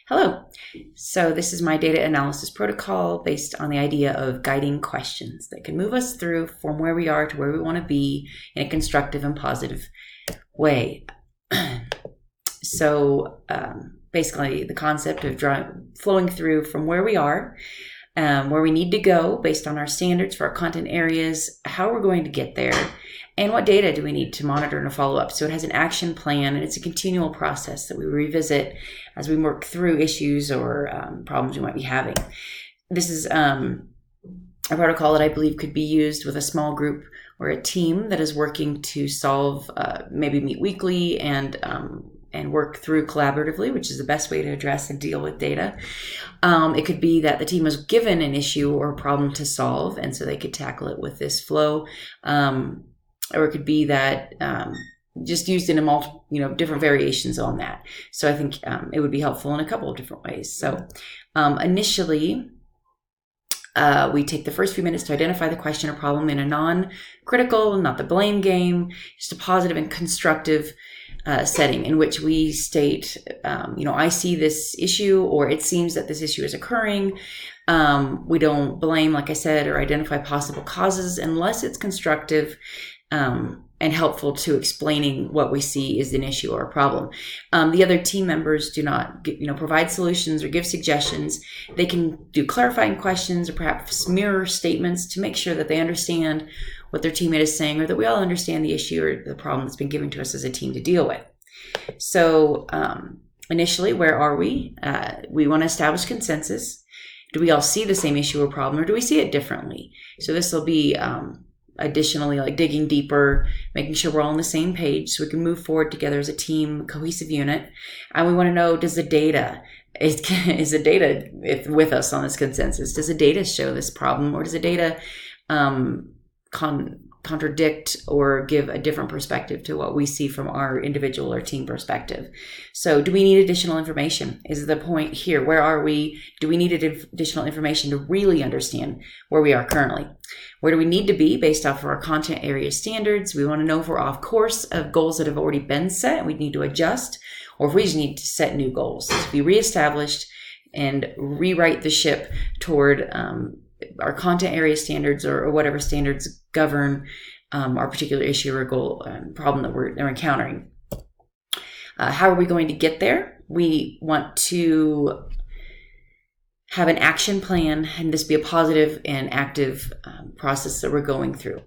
Hello. So this is my data analysis protocol based on the idea of guiding questions that can move us through from where we are to where we want to be in a constructive and positive way. So basically the concept of flowing through from where we are, where we need to go based on our standards for our content areas, how we're going to get there, and what data do we need to monitor and follow up. So it has an action plan, and it's a continual process that we revisit as we work through issues or problems we might be having. This is a protocol that I believe could be used with a small group or a team that is working to solve, maybe meet weekly and work through collaboratively, which is the best way to address and deal with data. It could be that the team was given an issue or a problem to solve, and so they could tackle it with this flow. Or it could be that just used in a different variations on that. So I think it would be helpful in a couple of different ways. So initially, we take the first few minutes to identify the question or problem in a non-critical, not the blame game, just a positive and constructive setting in which we state, I see this issue, or it seems that this issue is occurring. We don't blame, like I said, or identify possible causes unless it's constructive and helpful to explaining what we see is an issue or a problem. The other team members do not provide solutions or give suggestions. They can do clarifying questions or perhaps mirror statements to make sure that they understand what their teammate is saying, or that we all understand the issue or the problem that's been given to us as a team to deal with. So initially, where are we? We want to establish consensus. Do we all see the same issue or problem, or do we see it differently? So this will be additionally like digging deeper, making sure we're all on the same page so we can move forward together as a team, cohesive unit. And we want to know, is the data with us on this consensus? Does the data show this problem, or does the data contradict or give a different perspective to what we see from our individual or team perspective? So do we need additional information? Is the point here? Where are we? Do we need additional information to really understand where we are currently? Where do we need to be based off of our content area standards? We want to know if we're off course of goals that have already been set and we need to adjust, or if we just need to set new goals to be reestablished and rewrite the ship toward our content area standards or whatever standards govern our particular issue or goal problem that we're encountering. How are we going to get there? We want to have an action plan, and this be a positive and active process that we're going through.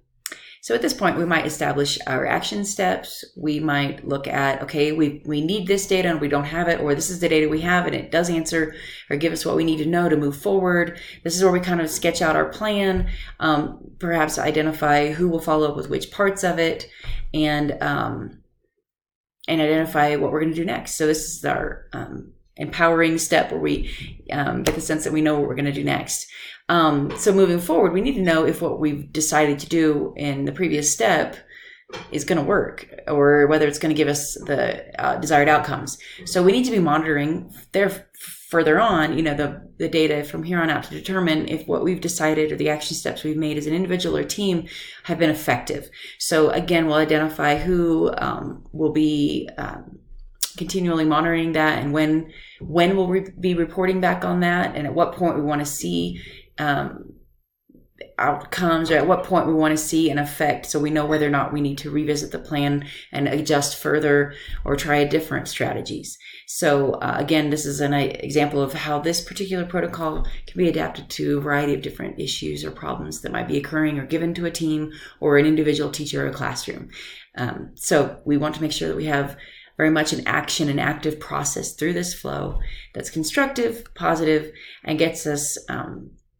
So at this point, we might establish our action steps. We might look at, okay, we need this data and we don't have it, or this is the data we have and it does answer or give us what we need to know to move forward. This is where we kind of sketch out our plan, perhaps identify who will follow up with which parts of it, and identify what we're going to do next. So this is our empowering step where we get the sense that we know what we're going to do next. So moving forward, we need to know if what we've decided to do in the previous step is going to work, or whether it's going to give us the desired outcomes. So we need to be monitoring further on, the data from here on out to determine if what we've decided or the action steps we've made as an individual or team have been effective. So again, we'll identify who will be continually monitoring that, and when we'll be reporting back on that, and at what point we want to see outcomes, or at what point we want to see an effect, so we know whether or not we need to revisit the plan and adjust further or try different strategies. So again, this is an example of how this particular protocol can be adapted to a variety of different issues or problems that might be occurring or given to a team or an individual teacher or a classroom. So we want to make sure that we have very much an action and active process through this flow that's constructive, positive, and gets us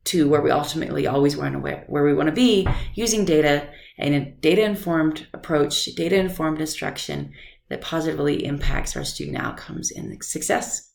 to where we ultimately always want to, where we want to be, using data and a data-informed approach, data-informed instruction that positively impacts our student outcomes and success.